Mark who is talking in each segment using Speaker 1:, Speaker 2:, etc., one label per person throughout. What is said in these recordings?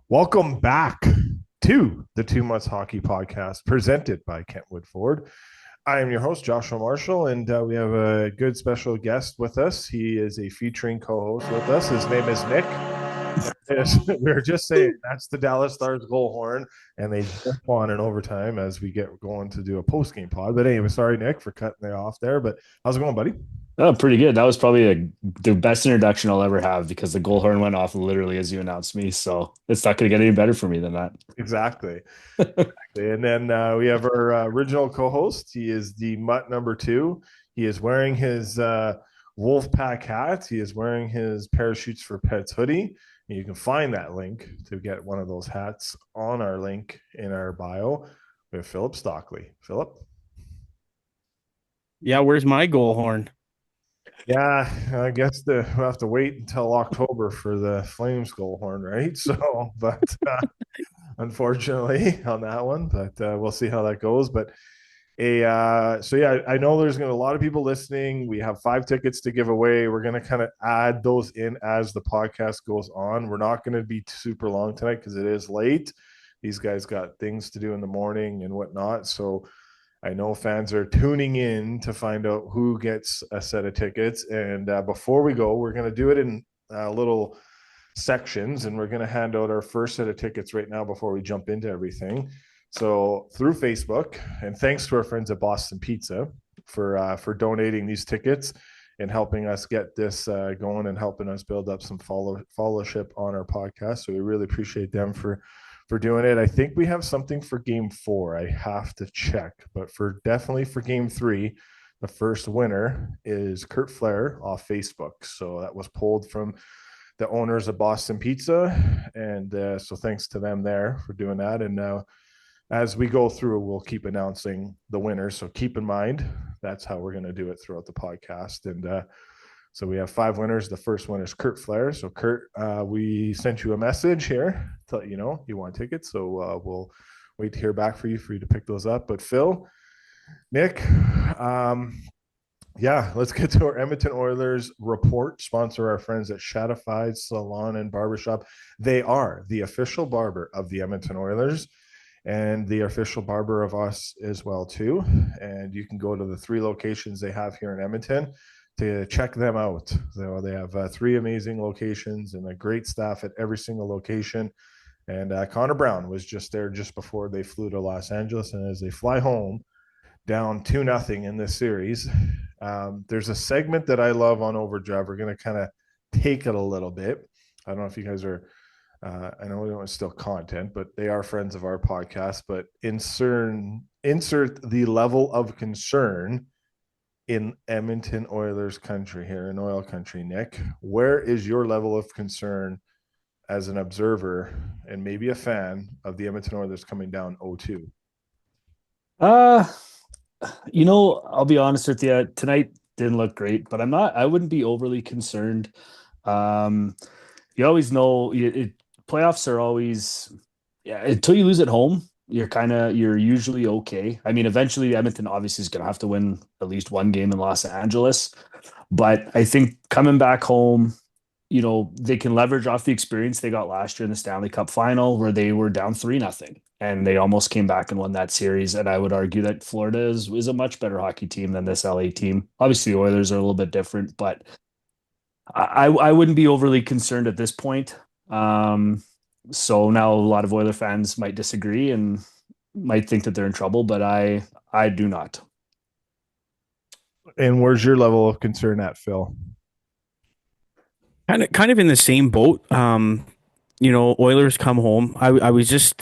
Speaker 1: Welcome back to the 2 Months Hockey Podcast presented by Kentwood Ford. I am your host, Joshua Marshall, and we have a good special guest with us. He is a featuring co host with us. His name is Nick. We were just saying that's the Dallas Stars goal horn, and they jump on in overtime as we get going to do a post game pod. But anyway, sorry, Nick, for cutting it off there. But how's it going, buddy?
Speaker 2: Oh, pretty good. That was probably the best introduction I'll ever have because the goal horn went off literally as you announced me. So it's not going to get any better for me than that.
Speaker 1: Exactly. And then we have our original co-host. He is the Mutt number two. He is wearing his Wolf Pack hat. He is wearing his Parachutes for Pets hoodie. And you can find that link to get one of those hats on our link in our bio with Philip Stockley. Philip?
Speaker 3: Yeah, where's my goal horn?
Speaker 1: Yeah, I guess we'll have to wait until October for the Flames goal horn, right? So, but unfortunately on that one, but we'll see how that goes. But so yeah, I know there's gonna be a lot of people listening. We have 5 tickets to give away. We're gonna kind of add those in as the podcast goes on. We're not gonna be super long tonight because it is late. These guys got things to do in the morning and whatnot. So I know fans are tuning in to find out who gets a set of tickets. And before we go, we're gonna do it in little sections, and we're gonna hand out our first set of tickets right now before we jump into everything. So through Facebook, and thanks to our friends at Boston Pizza for donating these tickets and helping us get this going and helping us build up some followership on our podcast. So we really appreciate them for doing it. I think we have something for Game 4. I have to check, but for definitely for Game 3, the first winner is Kurt Flair off Facebook. So that was pulled from the owners of Boston Pizza, and so thanks to them there for doing that. And now as we go through, we'll keep announcing the winners. So keep in mind, that's how we're going to do it throughout the podcast. And so we have 5 winners. The first one is Kurt Flair. So Kurt, we sent you a message here to let you know you want tickets. So we'll wait to hear back for you to pick those up. But Phil, Nick, yeah, let's get to our Edmonton Oilers report. Sponsor our friends at Shadified Salon and Barbershop. They are the official barber of the Edmonton Oilers and the official barber of us as well too. And you can go to the 3 locations they have here in Edmonton to check them out. So they have 3 amazing locations and a great staff at every single location. And Connor Brown was just there just before they flew to Los Angeles, and as they fly home, down 2-0 in this series. There's a segment that I love on Overdrive. We're going to kind of take it a little bit. I don't know if you guys are I know it's still content, but they are friends of our podcast. But insert the level of concern in Edmonton Oilers country here in oil country. Nick, where is your level of concern as an observer and maybe a fan of the Edmonton Oilers coming down 0-2?
Speaker 2: Uh, I'll be honest with you. Tonight didn't look great, but I wouldn't be overly concerned. Um, you always know playoffs are always, yeah, until you lose at home, you're usually okay. I mean, eventually Edmonton obviously is going to have to win at least one game in Los Angeles, but I think coming back home, they can leverage off the experience they got last year in the Stanley Cup final where they were down 3-0 and they almost came back and won that series. And I would argue that Florida is a much better hockey team than this LA team. Obviously, the Oilers are a little bit different, but I wouldn't be overly concerned at this point. So now a lot of Oiler fans might disagree and might think that they're in trouble, but I do not.
Speaker 1: And where's your level of concern at, Phil?
Speaker 3: Kind of in the same boat. Oilers come home. I was just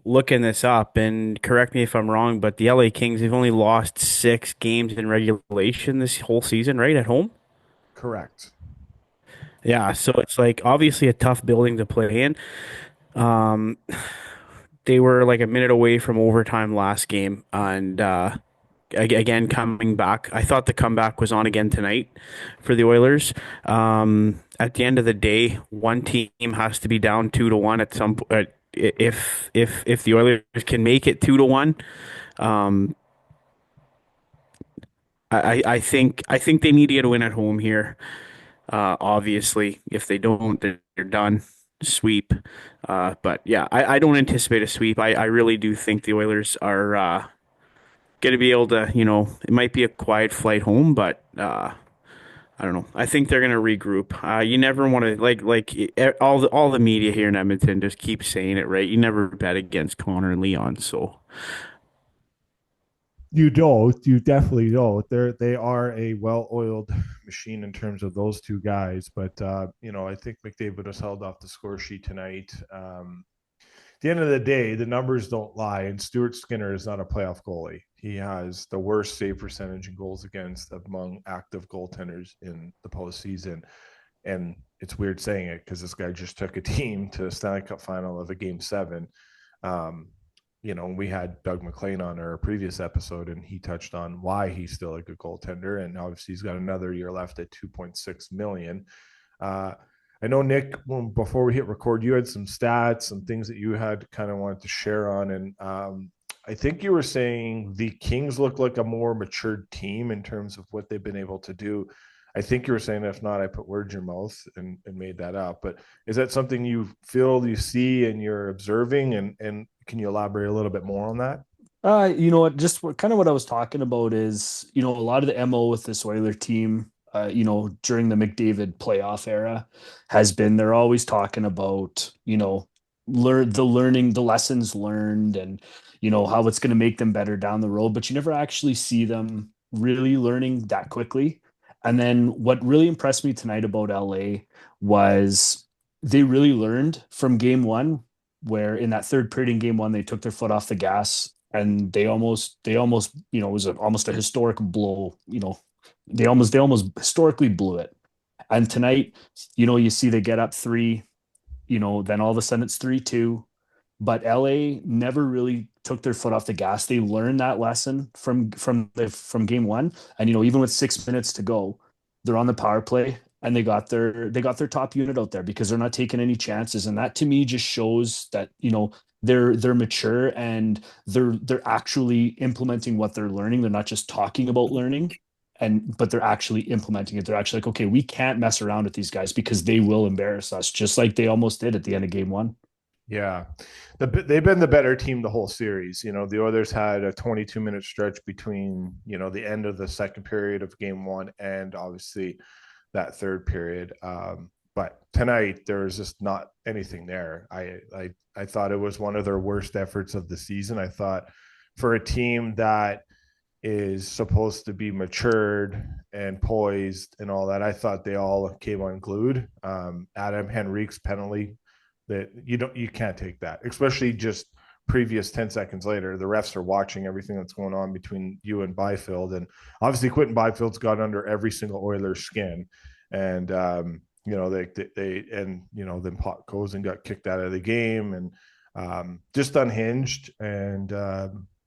Speaker 3: looking this up, and correct me if I'm wrong, but the LA Kings, they've only lost 6 games in regulation this whole season, right, at home?
Speaker 1: Correct.
Speaker 3: Yeah, so it's like obviously a tough building to play in. Um, they were like a minute away from overtime last game, and again coming back. I thought the comeback was on again tonight for the Oilers. At the end of the day, one team has to be down 2-1 at some point. If the Oilers can make it 2-1, um, I think they need to get a win at home here. Obviously, if they don't, they're done. sweep. But yeah, I don't anticipate a sweep. I really do think the Oilers are going to be able to, it might be a quiet flight home, but I don't know. I think they're going to regroup. You never want to all the media here in Edmonton just keep saying it, right? You never bet against Connor and Leon, so
Speaker 1: You don't. You definitely don't. They are a well-oiled machine in terms of those two guys. But I think McDavid was held off the score sheet tonight. At the end of the day, the numbers don't lie, and Stuart Skinner is not a playoff goalie. He has the worst save percentage and goals against among active goaltenders in the postseason. And it's weird saying it because this guy just took a team to a Stanley Cup final of a game seven. Um, we had Doug McLean on our previous episode, and he touched on why he's still a good goaltender. And obviously, he's got another year left at 2.6 million. I know, Nick, before we hit record, you had some stats, some things that you had kind of wanted to share on. And I think you were saying the Kings look like a more matured team in terms of what they've been able to do. I think you were saying, if not, I put words in your mouth and made that up. But is that something you feel, you see, and you're observing? And can you elaborate a little bit more on that?
Speaker 2: Just kind of what I was talking about is, a lot of the MO with this Oiler team, during the McDavid playoff era has been they're always talking about, the lessons learned and, how it's going to make them better down the road, but you never actually see them really learning that quickly. And then what really impressed me tonight about LA was they really learned from game one, where in that third period in game one, they took their foot off the gas and they almost, it was almost a historic blow. They almost historically blew it. And tonight, you see they get up three, then all of a sudden it's 3-2. But LA never really took their foot off the gas. They learned that lesson from game one. And even with 6 minutes to go, they're on the power play and they got their top unit out there because they're not taking any chances. And that to me just shows that, they're mature and they're actually implementing what they're learning. They're not just talking about learning, but they're actually implementing it. They're actually like, okay, we can't mess around with these guys because they will embarrass us, just like they almost did at the end of game one.
Speaker 1: Yeah, they've been the better team the whole series. The Oilers had a 22-minute stretch between the end of the second period of game one and obviously that third period. But tonight there's just not anything there. I thought it was one of their worst efforts of the season. I thought for a team that is supposed to be matured and poised and all that, I thought they all came unglued. Adam Henrique's penalty, that you can't take that, especially just previous 10 seconds later. The refs are watching everything that's going on between you and Byfield, and obviously Quentin Byfield's got under every single Oilers skin. And they and then Pot goes and got kicked out of the game, and just unhinged. And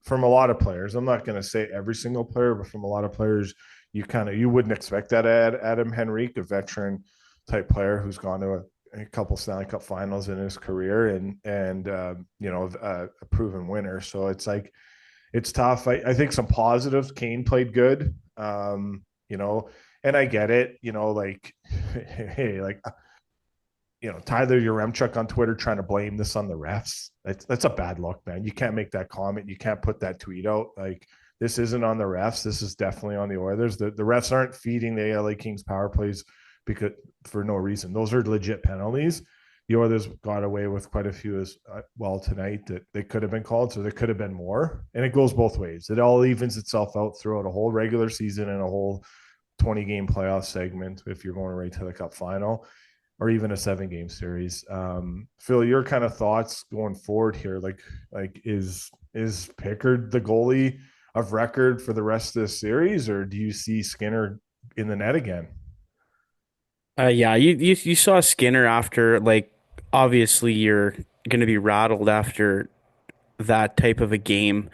Speaker 1: from a lot of players, I'm not going to say every single player, but from a lot of players, you wouldn't expect that at Adam Henrique, a veteran type player who's gone to a couple Stanley Cup finals in his career, and a proven winner. So it's like, it's tough. I think some positives. Kane played good. And I get it. Like, hey, like, Tyler Yaremchuk on Twitter trying to blame this on the refs. That's a bad look, man. You can't make that comment. You can't put that tweet out. Like, this isn't on the refs. This is definitely on the Oilers. The refs aren't feeding the LA Kings power plays because for no reason. Those are legit penalties. The Oilers got away with quite a few as well tonight that they could have been called, so there could have been more. And it goes both ways. It all evens itself out throughout a whole regular season and a whole 20-game playoff segment if you're going right to the Cup final, or even a 7-game series. Phil, your kind of thoughts going forward here, like is Pickard the goalie of record for the rest of the series, or do you see Skinner in the net again?
Speaker 3: Yeah, you saw Skinner after, like, obviously you're going to be rattled after that type of a game.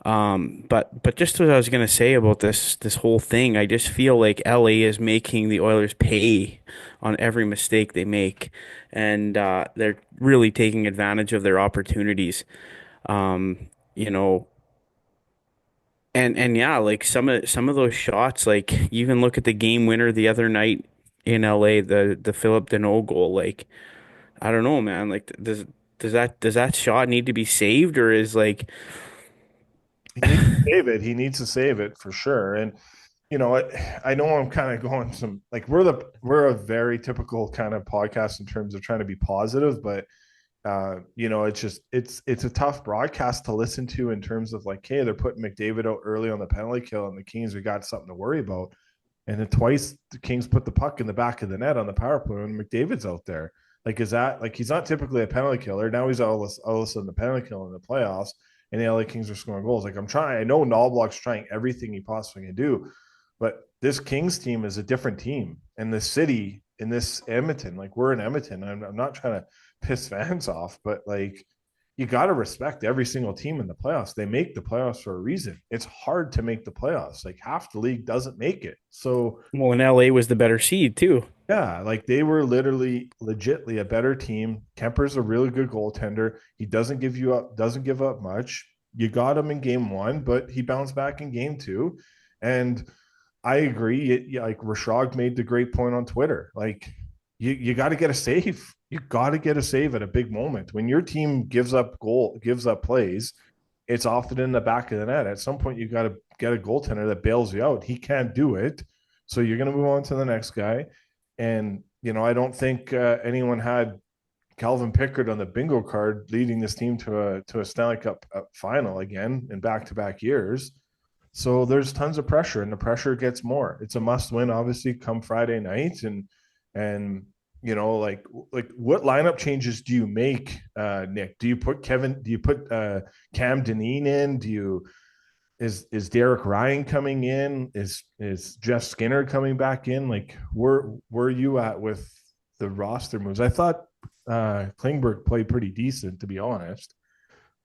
Speaker 3: But just what I was gonna say about this whole thing, I just feel like LA is making the Oilers pay on every mistake they make, and they're really taking advantage of their opportunities. Um, you know, and yeah, like some of those shots, like you even look at the game winner the other night in LA, the Philip Deneau goal, like. I don't know, man. Like, does that shot need to be saved, or is like,
Speaker 1: He needs to save it. He needs to save it for sure. And I know I'm kind of going some like we're a very typical kind of podcast in terms of trying to be positive, but it's just it's a tough broadcast to listen to in terms of like, hey, they're putting McDavid out early on the penalty kill, and the Kings have got something to worry about. And then twice the Kings put the puck in the back of the net on the power play when McDavid's out there. Like, is that like he's not typically a penalty killer? Now he's all of a sudden the penalty killer in the playoffs, and the LA Kings are scoring goals. Like, I'm trying. I know Knobloch's trying everything he possibly can do, but this Kings team is a different team. And the city in this Edmonton, like we're in Edmonton. I'm not trying to piss fans off, but like you got to respect every single team in the playoffs. They make the playoffs for a reason. It's hard to make the playoffs. Like half the league doesn't make it. So
Speaker 3: well, and LA was the better seed too.
Speaker 1: yeah, like they were literally legitly a better team. Kemper's a really good goaltender. He doesn't give up much. You got him in game one, but he bounced back in game two. And I agree. Like Rashog made the great point on Twitter. Like you got to get a save. You got to get a save at a big moment. When your team gives up plays, it's often in the back of the net. At some point, you got to get a goaltender that bails you out. He can't do it, so you're going to move on to the next guy. And I don't think anyone had Calvin Pickard on the bingo card leading this team to a Stanley Cup final again in back to back years. So there's tons of pressure, and the pressure gets more. It's a must win, obviously, come Friday night, and like what lineup changes do you make, Nick? Do you put Kevin? Do you put Cam Dineen in? Do you is Derek Ryan coming in? Is Jeff Skinner coming back in? Like where you at with the roster moves? I thought Klingberg played pretty decent, to be honest,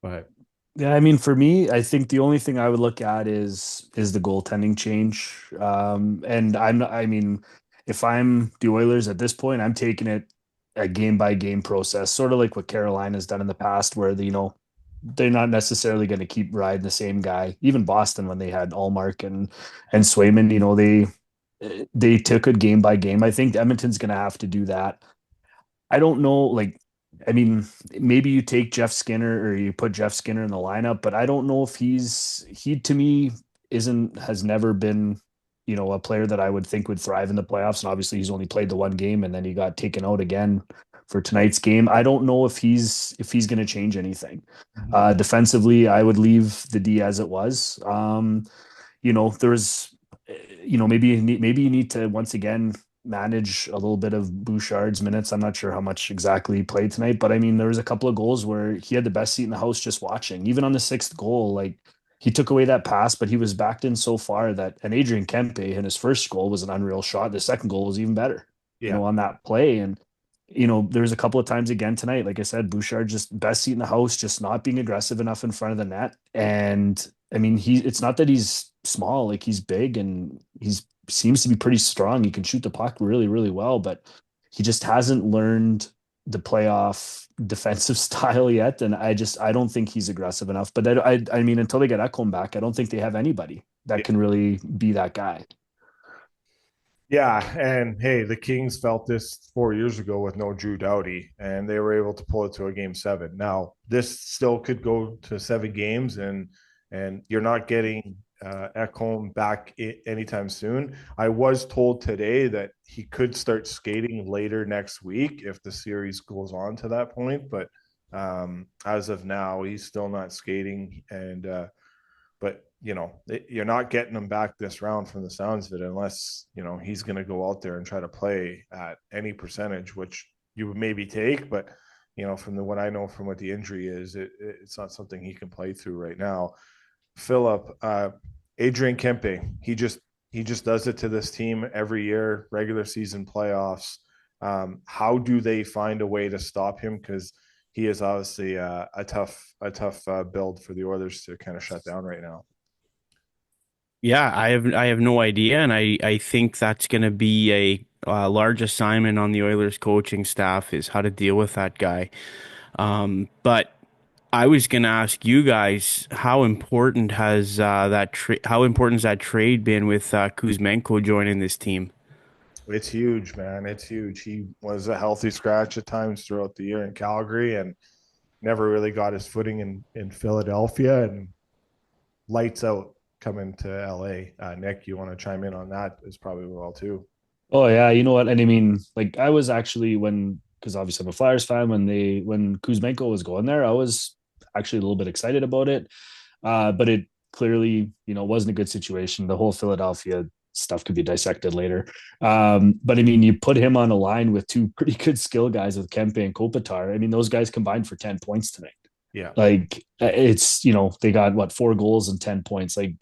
Speaker 1: but
Speaker 2: Yeah, I mean, for me, I think the only thing I would look at is the goaltending change. And I mean, if I'm the Oilers at this point, I'm taking it a game by game process, sort of like what Carolina's done in the past, where they're not necessarily going to keep riding the same guy. Even Boston, when they had Allmark and Swayman, they took it game by game. I think Edmonton's going to have to do that. I don't know, like, I mean, maybe you take Jeff Skinner or you put Jeff Skinner in the lineup, but I don't know if he to me isn't has never been, a player that I would think would thrive in the playoffs. And obviously he's only played the one game and then he got taken out again for tonight's game. I don't know if he's going to change anything. Defensively, I would leave the D as it was. There's maybe you need to once again manage a little bit of Bouchard's minutes. I'm not sure how much exactly he played tonight, but I mean, there was a couple of goals where he had the best seat in the house just watching. Even on the sixth goal, like he took away that pass, but he was backed in so far that and Adrian Kempe in his first goal was an unreal shot. The second goal was even better,
Speaker 1: yeah,
Speaker 2: on that play. And there's a couple of times again tonight, like I said, Bouchard just best seat in the house, just not being aggressive enough in front of the net. And I mean, it's not that he's small, like he's big and he's seems to be pretty strong. He can shoot the puck really, really well, but he just hasn't learned the playoff defensive style yet. And I don't think he's aggressive enough. But I mean, until they get Ekholm back, I don't think they have anybody that
Speaker 1: yeah.
Speaker 2: can really be that guy.
Speaker 1: Yeah, and hey, the Kings felt this 4 years ago with no Drew Doughty, and they were able to pull it to a game seven. Now, this still could go to 7 games, and you're not getting Ekholm back anytime soon. I was told today that he could start skating later next week if the series goes on to that point, but as of now, he's still not skating, and but you're not getting him back this round from the sounds of it, unless he's going to go out there and try to play at any percentage, which you would maybe take. But from the what I know from what the injury is, it's not something he can play through right now. Philip, Adrian Kempe, he just does it to this team every year, regular season, playoffs. How do they find a way to stop him? Because he is obviously a tough build for the Oilers to kind of shut down right now.
Speaker 3: Yeah, I have no idea, and I think that's going to be a large assignment on the Oilers coaching staff is how to deal with that guy. But I was going to ask you guys how important has that trade been with Kuzmenko joining this team?
Speaker 1: It's huge, man. It's huge. He was a healthy scratch at times throughout the year in Calgary and never really got his footing in Philadelphia and lights out coming to LA. Nick, you want to chime in on that as probably well too.
Speaker 2: Oh yeah, you know what? And I mean, like I was actually because obviously I'm a Flyers fan when Kuzmenko was going there, I was actually a little bit excited about it. But it clearly, wasn't a good situation. The whole Philadelphia stuff could be dissected later. But I mean, you put him on a line with two pretty good skill guys with Kempe and Kopitar. I mean, those guys combined for 10 points tonight.
Speaker 1: Yeah.
Speaker 2: Like it's, they got what, 4 goals and 10 points. Like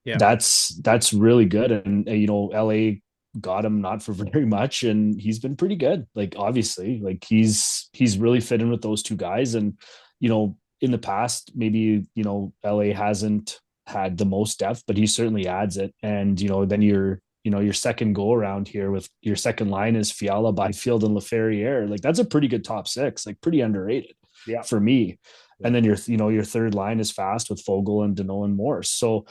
Speaker 3: Yeah.
Speaker 2: that's really good. And LA got him not for very much, and he's been pretty good. Like obviously, like he's really fit in with those two guys. And in the past, maybe LA hasn't had the most depth, but he certainly adds it. And then your second go around here with your second line is Fiala, Byfield, and Laferriere. Like that's a pretty good top six, like pretty underrated
Speaker 1: Yeah.
Speaker 2: for me.
Speaker 1: Yeah.
Speaker 2: And then your third line is fast with Fogle and Dano and Morse. So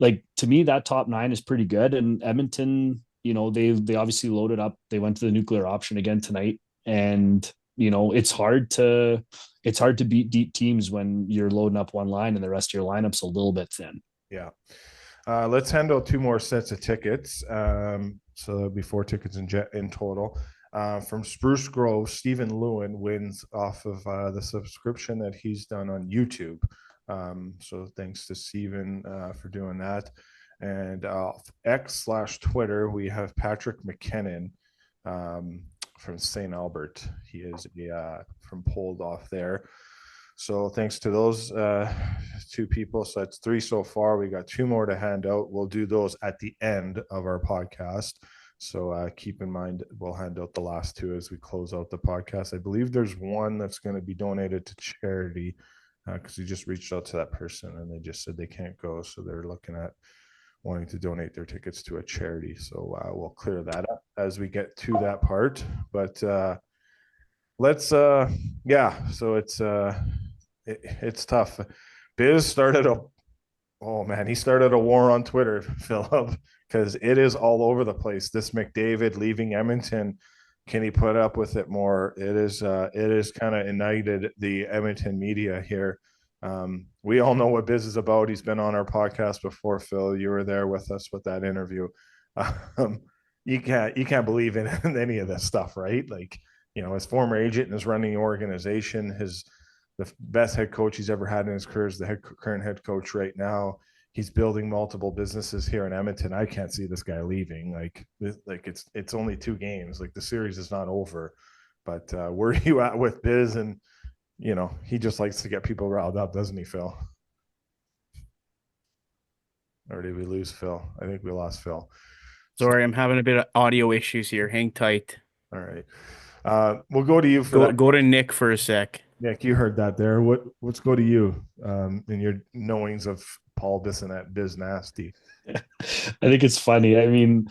Speaker 2: like to me, that top nine is pretty good. And Edmonton, they obviously loaded up. They went to the nuclear option again tonight, and it's hard to beat deep teams when you're loading up one line and the rest of your lineup's a little bit thin.
Speaker 1: Yeah. Let's handle two more sets of tickets. So that'll be four tickets in total. From Spruce Grove, Stephen Lewin wins off of the subscription that he's done on YouTube. So thanks to Stephen for doing that. And X/Twitter, we have Patrick McKinnon from St. Albert. He is from Pulled off there. So thanks to those two people. So that's three so far. We got two more to hand out. We'll do those at the end of our podcast. So keep in mind, we'll hand out the last two as we close out the podcast. I believe there's one that's going to be donated to charity because we just reached out to that person and they just said they can't go. So they're looking at wanting to donate their tickets to a charity. So we'll clear that up as we get to that part. But let's so it's tough. Biz started he started a war on Twitter, Philip, because it is all over the place. This McDavid leaving Edmonton, can he put up with it more? It is kind of ignited the Edmonton media here. We all know what Biz is about. He's been on our podcast before, Phil. You were there with us with that interview. You can't believe in any of this stuff, right? Like, his former agent is running the organization. The best head coach he's ever had in his career is the current head coach right now. He's building multiple businesses here in Edmonton. I can't see this guy leaving. Like it's only 2 games. Like the series is not over. But where are you at with Biz? And he just likes to get people riled up, doesn't he, Phil? Or did we lose Phil? I think we lost Phil.
Speaker 3: Sorry, I'm having a bit of audio issues here. Hang tight.
Speaker 1: All right. We'll go to you for that.
Speaker 3: Go to Nick for a sec.
Speaker 1: Nick, you heard that there. Let's go to you in your knowings of Paul Bissonnette, Biz Nasty.
Speaker 2: I think it's funny. I mean,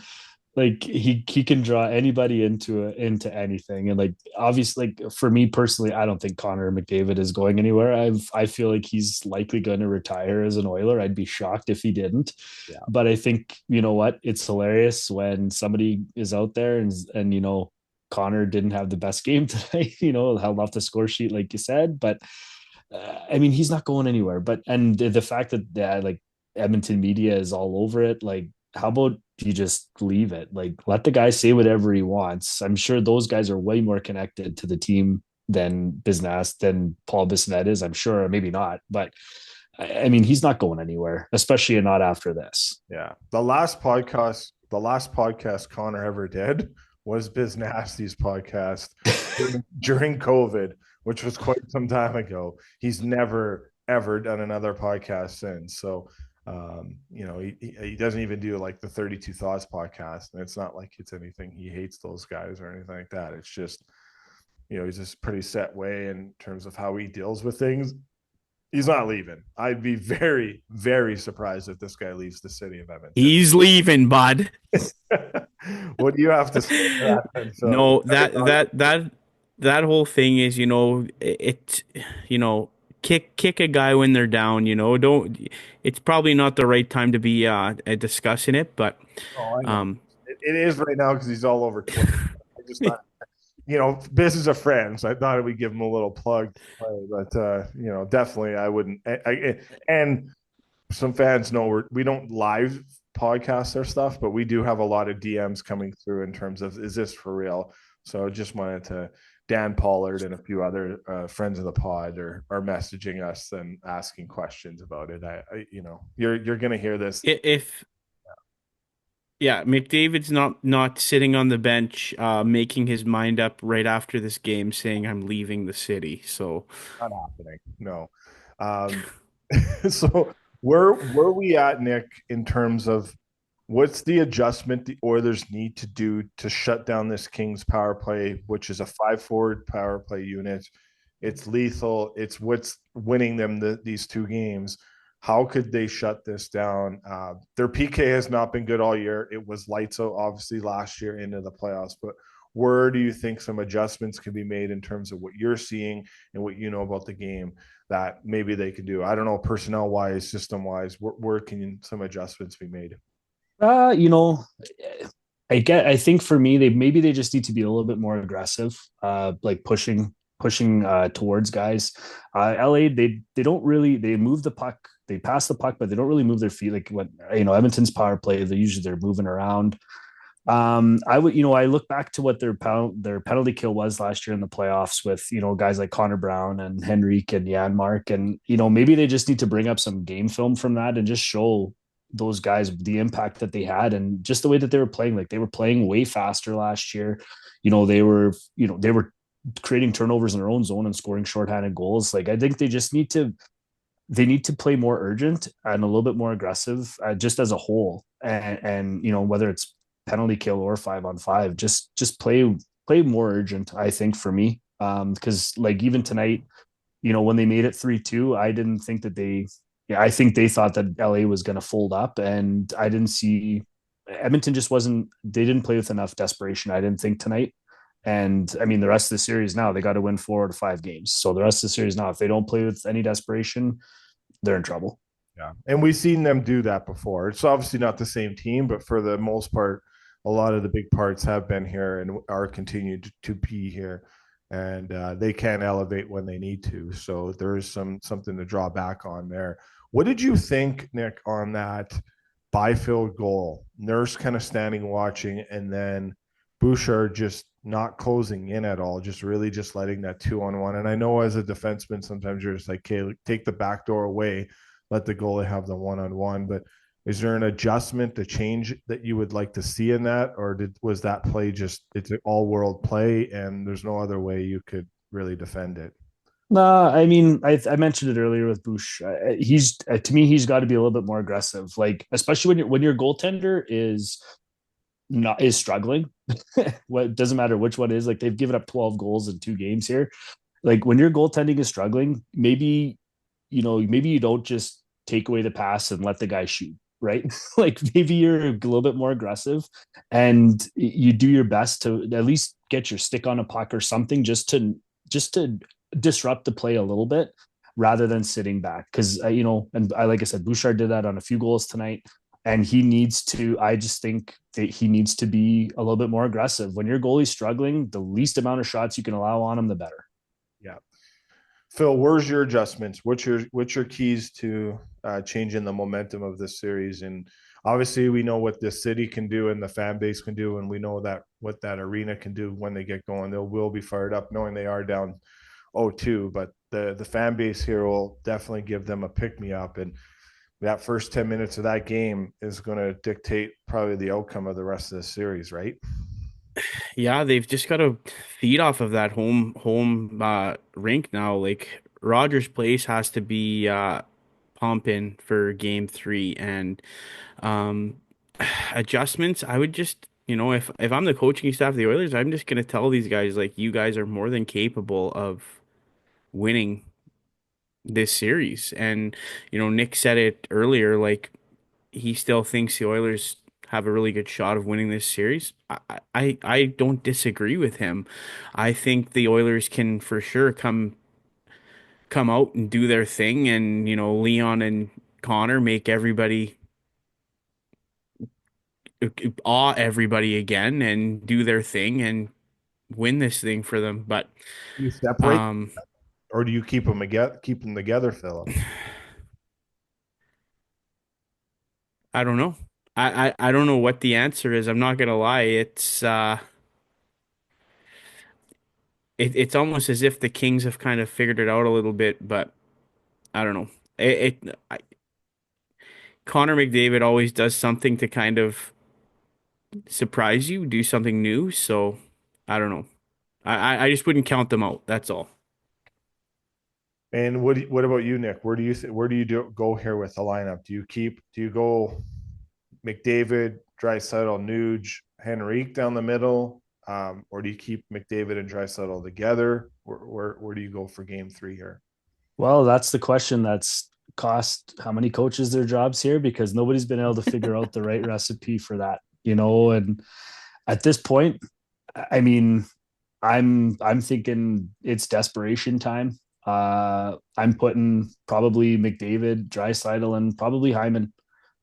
Speaker 2: like he can draw anybody into anything, and like obviously, like for me personally, I don't think Connor McDavid is going anywhere. I feel like he's likely going to retire as an Oiler. I'd be shocked if he didn't.
Speaker 1: Yeah.
Speaker 2: But I think what, it's hilarious when somebody is out there and Connor didn't have the best game tonight, held off the score sheet, like you said. But I mean, he's not going anywhere. But, and the fact that like Edmonton media is all over it, like, how about you just leave it? Like, let the guy say whatever he wants. I'm sure those guys are way more connected to the team than Paul Bissonnette is. I'm sure, maybe not. But I mean, he's not going anywhere, especially not after this.
Speaker 1: Yeah. The last podcast Connor ever did was Biz Nasty's podcast during COVID, which was quite some time ago. He's never ever done another podcast since. So he doesn't even do like the 32 Thoughts podcast, and it's not like it's anything he hates those guys or anything like that. It's just he's just pretty set way in terms of how he deals with things. He's not leaving. I'd be very, very surprised if this guy leaves the city of Edmonton.
Speaker 3: He's leaving, bud.
Speaker 1: What do you have to say to that? So,
Speaker 3: no, that whole thing is, kick a guy when they're down. Don't. It's probably not the right time to be discussing it, but
Speaker 1: it is right now because he's all over Twitter. I just thought, business of friends. I thought we'd give him a little plug to play, but definitely I wouldn't. And some fans know we don't live podcast their stuff, but we do have a lot of DMs coming through in terms of is this for real? So just wanted to Dan Pollard and a few other friends of the pod are messaging us and asking questions about it. You're gonna hear this.
Speaker 3: If Yeah, McDavid's not sitting on the bench, making his mind up right after this game, saying I'm leaving the city. So
Speaker 1: Not happening. No. Um, so where we at, Nick, in terms of what's the adjustment the Oilers need to do to shut down this Kings power play, which is a 5 forward power play unit? It's lethal. It's what's winning them these two games. How could they shut this down? Their PK has not been good all year. It was lights out, obviously, last year into the playoffs. But where do you think some adjustments can be made in terms of what you're seeing and what you know about the game that maybe they can do? I don't know, personnel wise, system wise, where can some adjustments be made?
Speaker 2: You know, I think for me, they just need to be a little bit more aggressive, like pushing towards guys. LA, they don't really they move the puck, they pass the puck, but they don't really move their feet. Like what Edmonton's power play, they're moving around. I would, I look back to what their penalty kill was last year in the playoffs with, guys like Connor Brown and Henrique and Janmark. And, maybe they just need to bring up some game film from that and just show those guys the impact that they had and just the way that they were playing. Like they were playing way faster last year. They were creating turnovers in their own zone and scoring shorthanded goals. Like I think they need to play more urgent and a little bit more aggressive, just as a whole. And whether it's penalty kill or 5-on-5, just play more urgent. I think for me, because like even tonight, when they made it 3-2, I didn't think that they. Yeah, I think they thought that LA was going to fold up, and I didn't see Edmonton just wasn't. They didn't play with enough desperation. I didn't think tonight. And I mean, the rest of the series now, they got to win 4 to 5 games. So the rest of the series now, if they don't play with any desperation, they're in trouble.
Speaker 1: Yeah. And we've seen them do that before. It's obviously not the same team, but for the most part, a lot of the big parts have been here and are continued to be here. And they can elevate when they need to. So there is something to draw back on there. What did you think, Nick, on that Byfield goal? Nurse kind of standing watching, and then Bouchard just not closing in at all, just really just letting that 2-on-1. And I know as a defenseman, sometimes you're just like, okay, take the back door away, let the goalie have the 1-on-1. But is there an adjustment, a change that you would like to see in that, or was that play just it's an all world play and there's no other way you could really defend it?
Speaker 2: No, I mean, I mentioned it earlier with Bush. He's to me, he's got to be a little bit more aggressive. Like, especially when your goaltender is struggling. What doesn't matter which one is. Like, they've given up 12 goals in 2 games here. Like, when your goaltending is struggling, maybe you don't just take away the pass and let the guy shoot, right? Like maybe you're a little bit more aggressive and you do your best to at least get your stick on a puck or something just to disrupt the play a little bit rather than sitting back. Because and I like I said, Bouchard did that on a few goals tonight. And he needs to, I just think that he needs to be a little bit more aggressive. When your goalie's struggling, the least amount of shots you can allow on him, the better.
Speaker 1: Yeah. Phil, where's your adjustments? What's your keys to changing the momentum of this series? And obviously, we know what this city can do and the fan base can do, and we know that what that arena can do when they get going. They will be fired up, knowing they are down 0-2, but the fan base here will definitely give them a pick me up, and that first 10 minutes of that game is going to dictate probably the outcome of the rest of the series, right?
Speaker 3: yeah, they've just got to feed off of that home rink now. Like Rogers Place has to be pumping for game 3 and um adjustments. I would just if I'm the coaching staff of the Oilers, I'm just gonna tell these guys like you guys are more than capable of winning this series. And Nick said it earlier, like he still thinks the Oilers have a really good shot of winning this series. I don't disagree with him. I think the Oilers can for sure come out and do their thing, and Leon and Connor make everybody awe everybody again and do their thing and win this thing for them. But
Speaker 1: Do you separate
Speaker 3: um,
Speaker 1: or do you keep them together, Philip?
Speaker 3: I don't know. I don't know what the answer is. I'm not gonna lie. It's almost as if the Kings have kind of figured it out a little bit, but I don't know. Connor McDavid always does something to kind of surprise you, do something new. So I don't know. I just wouldn't count them out. That's all.
Speaker 1: And what about you, Nick? Where do you go here with the lineup? Do you go McDavid, Draisaitl, Nuge, Henrique down the middle, or do you keep McDavid and Draisaitl together? Where do you go for Game 3 here?
Speaker 2: Well, that's the question that's cost how many coaches their jobs here because nobody's been able to figure out the right recipe for that, and at this point, I mean, I'm thinking it's desperation time. I'm putting probably McDavid, Draisaitl, and probably Hyman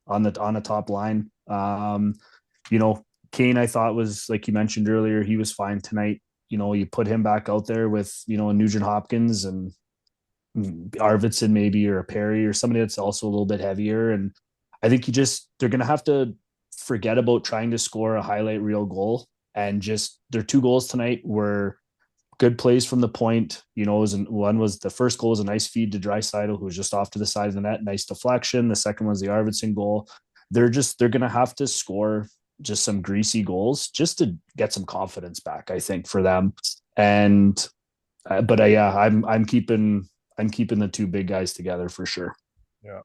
Speaker 2: on the top line. You know, Kane, I thought was like you mentioned earlier, he was fine tonight. You put him back out there with Nugent Hopkins and Arvidsson maybe or a Perry or somebody that's also a little bit heavier. And I think they're gonna have to forget about trying to score a highlight reel goal and just their two goals tonight were good plays from the point. One was the first goal was a nice feed to Draisaitl, who was just off to the side of the net, nice deflection. The second was the Arvidsson goal. They're gonna have to score just some greasy goals just to get some confidence back, I think, for them. And but yeah, I'm keeping the two big guys together for sure.
Speaker 1: Yeah.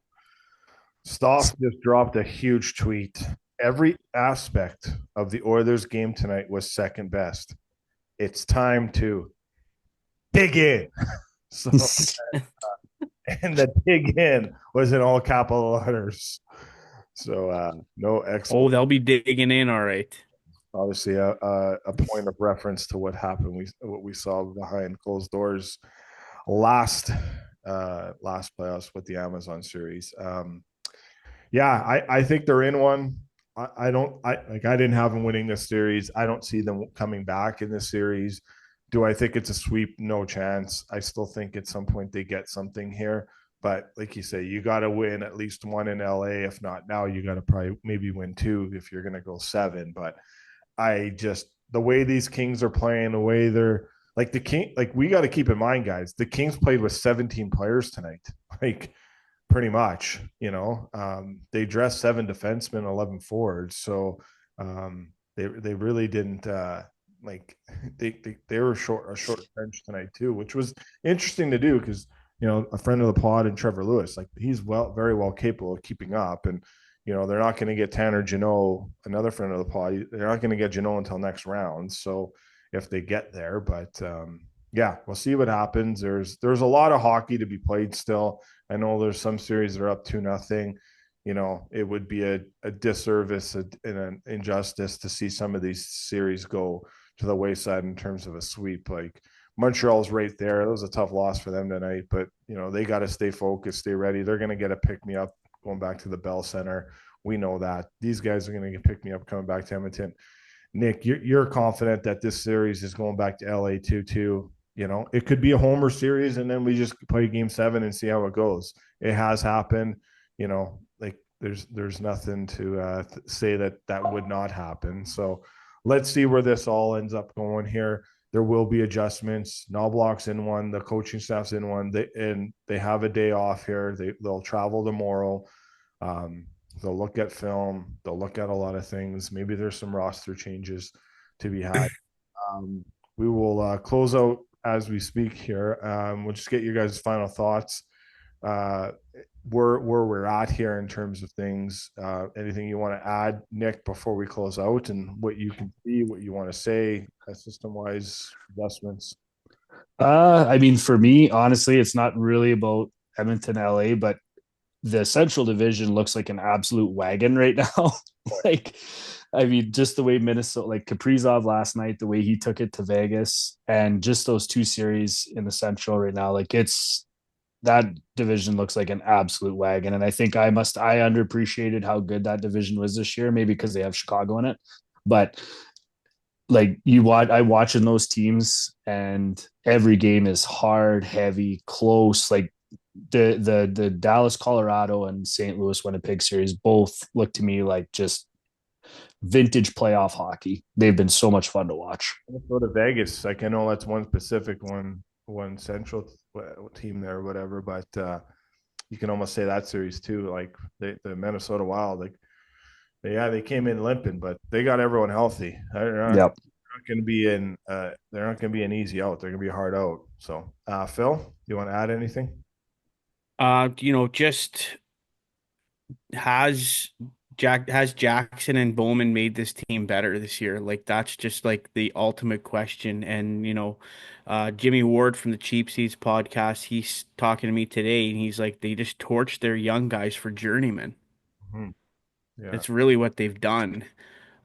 Speaker 1: Stoff just dropped a huge tweet. Every aspect of the Oilers game tonight was second best. It's time to dig in. So, and the dig in was in all capital letters. So, no
Speaker 3: Oh,
Speaker 1: excellent.
Speaker 3: they'll be digging in, all right.
Speaker 1: Obviously, a point of reference to what happened. What we saw behind closed doors last playoffs with the Amazon series. Yeah, I think they're in one. I didn't have them winning this series. I don't see them coming back in this series. Do I think it's a sweep? No chance. I still think at some point they get something here. But like you say, you got to win at least one in LA. If not now, you got to probably maybe win two if you're going to go seven. But the way these Kings are playing, the way they're like we got to keep in mind, guys, the Kings played with 17 players tonight. Like pretty much, they dressed 7 defensemen, 11 forwards. So they really didn't like they were a short bench tonight too, which was interesting to do because a friend of the pod and Trevor Lewis, like he's very well capable of keeping up. And they're not going to get Tanner Janot, another friend of the pod. They're not going to get Janot until next round. So if they get there, but yeah, we'll see what happens. There's a lot of hockey to be played still. I know there's some series that are up 2-0. It would be a disservice and an injustice to see some of these series go to the wayside in terms of a sweep. Like Montreal's right there. It was a tough loss for them tonight, but they got to stay focused, stay ready. They're going to get a pick me up going back to the Bell Center. We know that these guys are going to get pick me up coming back to Edmonton. Nick, you're confident that this series is going back to LA 2-2. It could be a homer series and then we just play game 7 and see how it goes. It has happened. Like there's nothing to say that would not happen. So let's see where this all ends up going here. There will be adjustments. Knobloch's in one. The coaching staff's in one. They have a day off here. They'll travel tomorrow. They'll look at film. They'll look at a lot of things. Maybe there's some roster changes to be had. We will close out as we speak here. We'll just get you guys' final thoughts. Where we're at here in terms of things. Anything you want to add, Nick, before we close out, and what you can see, what you want to say, system-wise adjustments?
Speaker 2: I mean, for me, honestly, it's not really about Edmonton, LA, but the Central Division looks like an absolute wagon right now. Like, I mean, just the way Minnesota, like Kaprizov last night, the way he took it to Vegas, and just those two series in the Central right now, like that division looks like an absolute wagon. And I think I underappreciated how good that division was this year, maybe because they have Chicago in it. But like I watching those teams, and every game is hard, heavy, close. Like the Dallas, Colorado, and St. Louis, Winnipeg series both look to me like just vintage playoff hockey. They've been so much fun to watch.
Speaker 1: Minnesota Vegas, like I know that's one specific one central team there or whatever, but you can almost say that series too. Like the Minnesota Wild, like they came in limping, but they got everyone healthy.
Speaker 2: Yep.
Speaker 1: Going to be they're not going to be an easy out. They're going to be a hard out. So, Phil, you want to add anything?
Speaker 3: Just has has Jackson and Bowman made this team better this year? Like that's just like the ultimate question. And Jimmy Ward from the Cheap Seats podcast, he's talking to me today, and he's like, they just torched their young guys for journeyman.
Speaker 1: Mm-hmm. Yeah.
Speaker 3: That's really what they've done.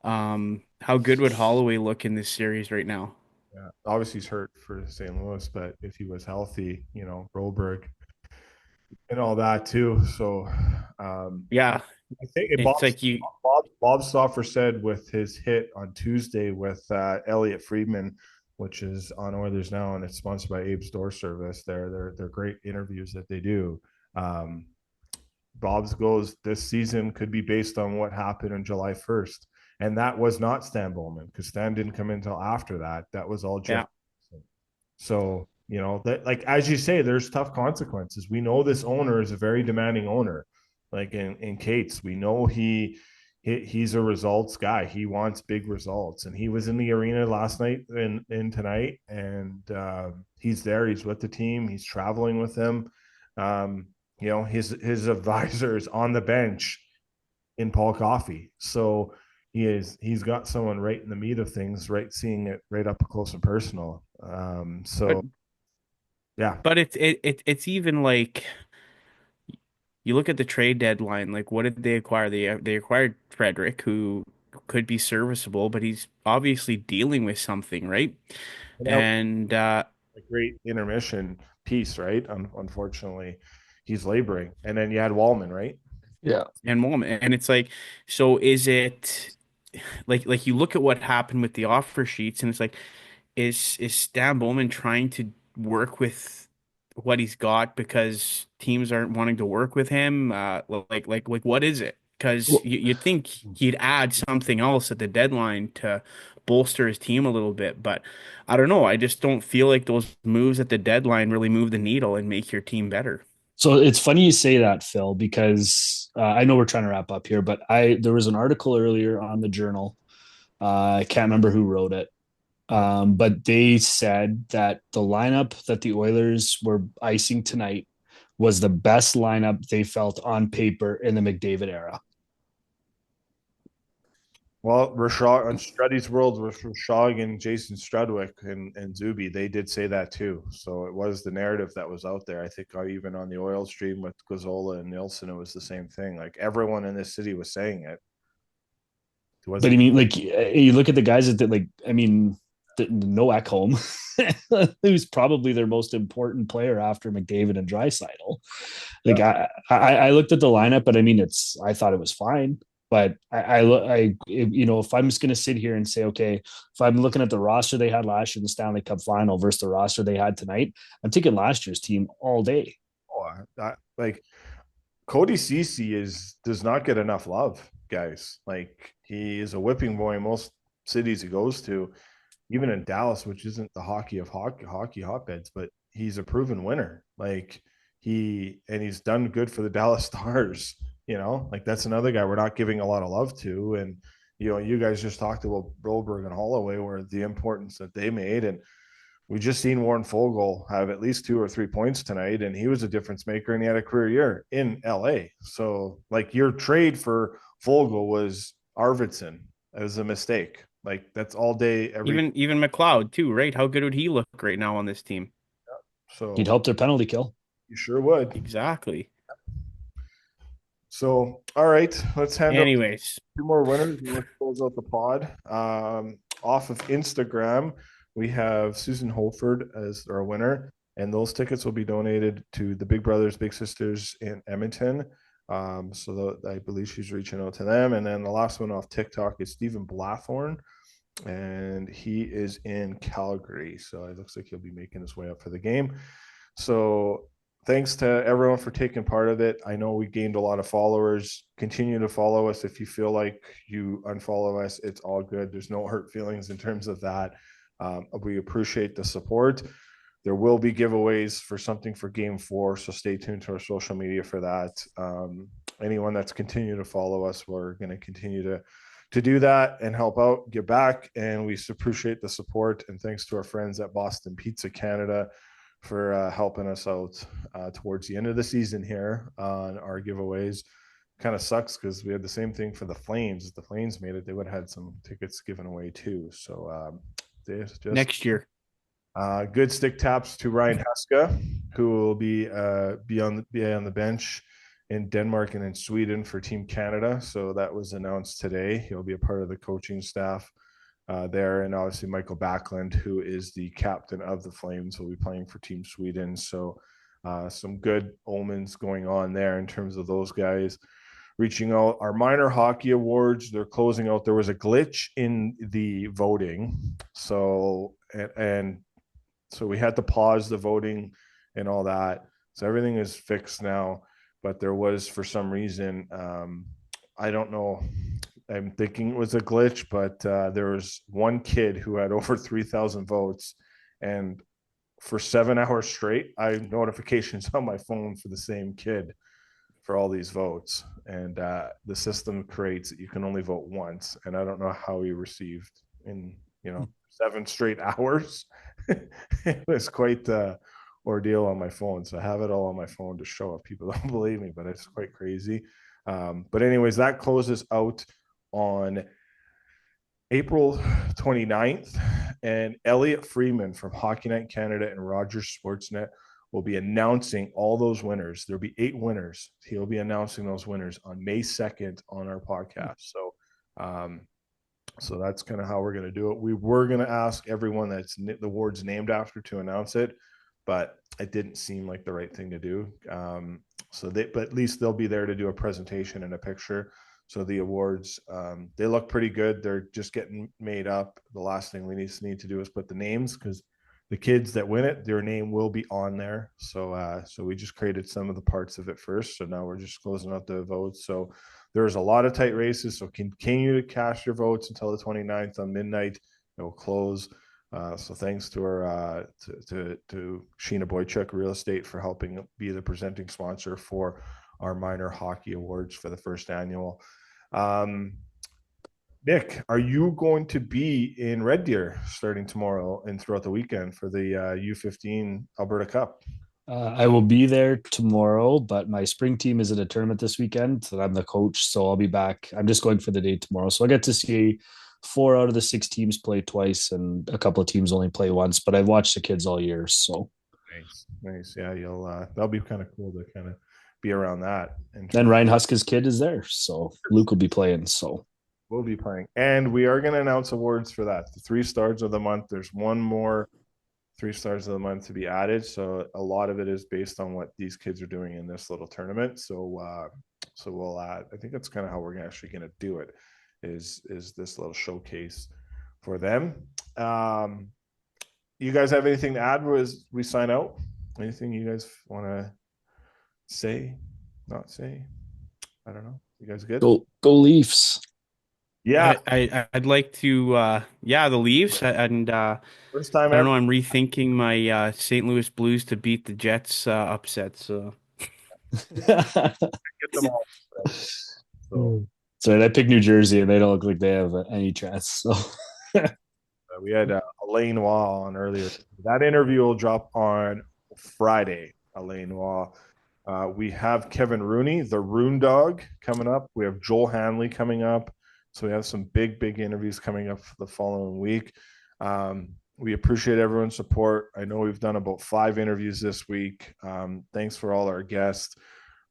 Speaker 3: How good would Holloway look in this series right now?
Speaker 1: Yeah. Obviously, he's hurt for St. Louis, but if he was healthy, Broberg and all that too. So,
Speaker 3: Yeah,
Speaker 1: I think
Speaker 3: it's like you.
Speaker 1: Bob Stauffer said with his hit on Tuesday with Elliot Friedman, which is on Oilers Now, and it's sponsored by Abe's Door Service. They're great interviews that they do. Um, Bob's goes this season could be based on what happened on July 1st. And that was not Stan Bowman because Stan didn't come in until after that. That was all Jeff.
Speaker 3: Yeah.
Speaker 1: So, that like as you say, there's tough consequences. We know this owner is a very demanding owner. Like in Kate's, we know he's a results guy. He wants big results. And he was in the arena last night and tonight. And he's there. He's with the team. He's traveling with them. His advisor is on the bench in Paul Coffey. So he's got someone right in the meat of things, right, seeing it right up close and personal.
Speaker 3: But,
Speaker 1: yeah.
Speaker 3: But it's even like you look at the trade deadline, like what did they acquire? They acquired Frederick, who could be serviceable, but he's obviously dealing with something, right? And
Speaker 1: a great intermission piece, right? Unfortunately, he's laboring. And then you had Wallman, right?
Speaker 2: Yeah.
Speaker 3: And moment, and it's like, so is it like you look at what happened with the offer sheets, and it's like, is Stan Bowman trying to work with what he's got because teams aren't wanting to work with him? Like what is it? Because
Speaker 2: Well,
Speaker 3: you'd think he'd add something else at the deadline to bolster his team a little bit, but I don't know. I just don't feel like those moves at the deadline really move the needle and make your team better.
Speaker 2: so it's funny you say that, Phil, because I know we're trying to wrap up here, but there was an article earlier on the Journal. I can't remember who wrote it, but they said that the lineup that the Oilers were icing tonight was the best lineup they felt on paper in the McDavid era.
Speaker 1: Well, Rashad on Struddy's World with Rashad and Jason Strudwick and Zuby, they did say that too. So it was the narrative that was out there. I think even on the oil stream with Gazzola and Nielsen, it was the same thing. Like everyone in this city was saying it.
Speaker 2: But I mean, like you look at the guys that like, I mean, no Ekholm, who's probably their most important player after McDavid and Draisaitl. Like
Speaker 1: Yeah.
Speaker 2: I looked at the lineup, but I mean, I thought it was fine. But if I'm just going to sit here and say, okay, if I'm looking at the roster they had last year in the Stanley Cup Final versus the roster they had tonight, I'm taking last year's team all day.
Speaker 1: Like Cody Ceci does not get enough love, guys. Like he is a whipping boy in most cities he goes to, even in Dallas, which isn't the hockey of hockey hotbeds, but he's a proven winner. Like he's done good for the Dallas Stars. Like that's another guy we're not giving a lot of love to. And you guys just talked about Broberg and Holloway, where the importance that they made, and we just seen Warren Fogle have at least 2 or 3 points tonight, and he was a difference maker, and he had a career year in LA. So like your trade for Fogle was Arvidsson as a mistake. Like that's all day
Speaker 3: Even McLeod too, right? How good would he look right now on this team?
Speaker 1: So
Speaker 2: He'd help their penalty kill.
Speaker 1: You sure would.
Speaker 3: Exactly.
Speaker 1: So, all right, let's hand
Speaker 3: Anyways,
Speaker 1: 2 more winners and let's close out the pod. Off of Instagram, we have Susan Holford as our winner. and those tickets will be donated to the Big Brothers Big Sisters in Edmonton. I believe she's reaching out to them. And then the last one off TikTok is Stephen Blathorn, and he is in Calgary. So it looks like he'll be making his way up for the game. So thanks to everyone for taking part of it. I know we gained a lot of followers. Continue to follow us. If you feel like you unfollow us, it's all good. There's no hurt feelings in terms of that. We appreciate the support. There will be giveaways for something for game 4, so stay tuned to our social media for that. Anyone that's continued to follow us, we're going to continue to do that and help out, give back, and we appreciate the support. And thanks to our friends at Boston Pizza Canada for helping us out towards the end of the season here on our giveaways. Kind of sucks because we had the same thing for the Flames. If the Flames made it, they would have had some tickets given away too. So
Speaker 3: next year.
Speaker 1: Good stick taps to Ryan Huska, who will be on the bench in Denmark and in Sweden for Team Canada. So that was announced today. He'll be a part of the coaching staff there. And obviously Michael Backlund, who is the captain of the Flames, will be playing for Team Sweden. So some good omens going on there in terms of those guys reaching out. Our minor hockey awards, they're closing out. There was a glitch in the voting. So we had to pause the voting and all that. So everything is fixed now. But there was, for some reason, I don't know. I'm thinking it was a glitch, but there was one kid who had over 3,000 votes. And for 7 hours straight, I had notifications on my phone for the same kid for all these votes. And the system creates that you can only vote once. And I don't know how he received in, 7 straight hours. It was quite the ordeal on my phone. So I have it all on my phone to show if people don't believe me, but it's quite crazy. But anyways, that closes out on April 29th. And Elliot Freeman from Hockey Night Canada and Rogers Sportsnet will be announcing all those winners. There'll be 8 winners. He'll be announcing those winners on May 2nd on our podcast. So that's kind of how we're going to do it. We were going to ask everyone that's the award's named after to announce it, but it didn't seem like the right thing to do. But at least they'll be there to do a presentation and a picture. So the awards, they look pretty good. They're just getting made up. The last thing we need to do is put the names, because the kids that win it, their name will be on there. So we just created some of the parts of it first. So now we're just closing out the votes. So there's a lot of tight races. So continue to cast your votes until the 29th on midnight. It will close. So thanks to our to Sheena Boychuk Real Estate for helping be the presenting sponsor for our minor hockey awards for the first annual. Nick, are you going to be in Red Deer starting tomorrow and throughout the weekend for the U15 Alberta Cup?
Speaker 2: I will be there tomorrow, but my spring team is at a tournament this weekend, and I'm the coach, so I'll be back. I'm just going for the day tomorrow, so I get to see 4 out of the 6 teams play twice, and a couple of teams only play once. But I've watched the kids all year, so
Speaker 1: nice. Yeah, you'll that'll be kind of cool to kind of be around that.
Speaker 2: Then Ryan Huska's kid is there, so Luke will be playing. So
Speaker 1: we'll be playing, and we are going to announce awards for that. The 3 stars of the month. There's one more 3 stars of the month to be added. So a lot of it is based on what these kids are doing in this little tournament. So we'll add. I think that's kind of how we're actually going to do it. Is this little showcase for them? You guys have anything to add as we sign out? Anything you guys want to say? Not say? I don't know. You guys good?
Speaker 2: Go Leafs.
Speaker 1: Yeah,
Speaker 3: I'd like to the Leafs, and
Speaker 1: first time
Speaker 3: I don't
Speaker 1: ever.
Speaker 3: know, I'm rethinking my St. Louis Blues to beat the Jets upset. So
Speaker 1: Get them all. So
Speaker 2: sorry, I picked New Jersey, and they don't look like they have any chance. So
Speaker 1: we had Elaine Waugh on earlier. That interview will drop on Friday. Elaine Waugh. We have Kevin Rooney, the Roon Dog, coming up. We have Joel Hanley coming up. So we have some big interviews coming up for the following week. We appreciate everyone's support. I know we've done about 5 interviews this week. Thanks for all our guests.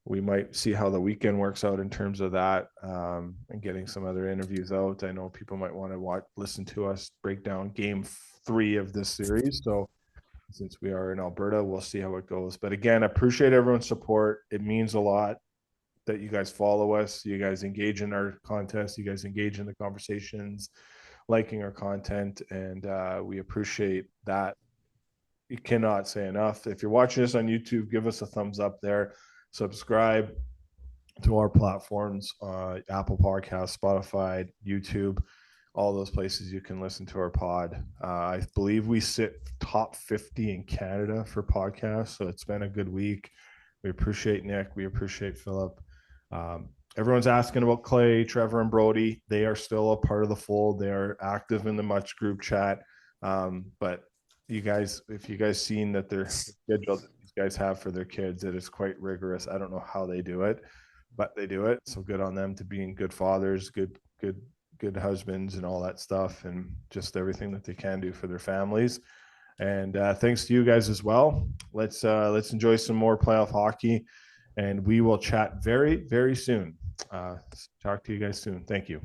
Speaker 1: We might see how the weekend works out in terms of that, and getting some other interviews out. I know people might want to listen to us break down game 3 of this series. So since we are in Alberta. We'll see how it goes. But again, I appreciate everyone's support. It means a lot that you guys follow us, you guys engage in our contests, you guys engage in the conversations, liking our content, and we appreciate that. You cannot say enough. If you're watching this on YouTube, give us a thumbs up there, subscribe to our platforms, Apple Podcasts, Spotify, YouTube, all those places you can listen to our pod. I believe we sit top 50 in Canada for podcasts, so it's been a good week. We appreciate Nick. We appreciate Philip. Everyone's asking about Clay, Trevor, and Brody. They are still a part of the fold. They are active in the Much group chat. But you guys, if you guys seen that their schedule that these guys have for their kids, it is quite rigorous. I don't know how they do it, but they do it. So good on them to being good fathers, good husbands, and all that stuff, and just everything that they can do for their families. And thanks to you guys as well. Let's enjoy some more playoff hockey, and we will chat very, very soon. Talk to you guys soon. Thank you.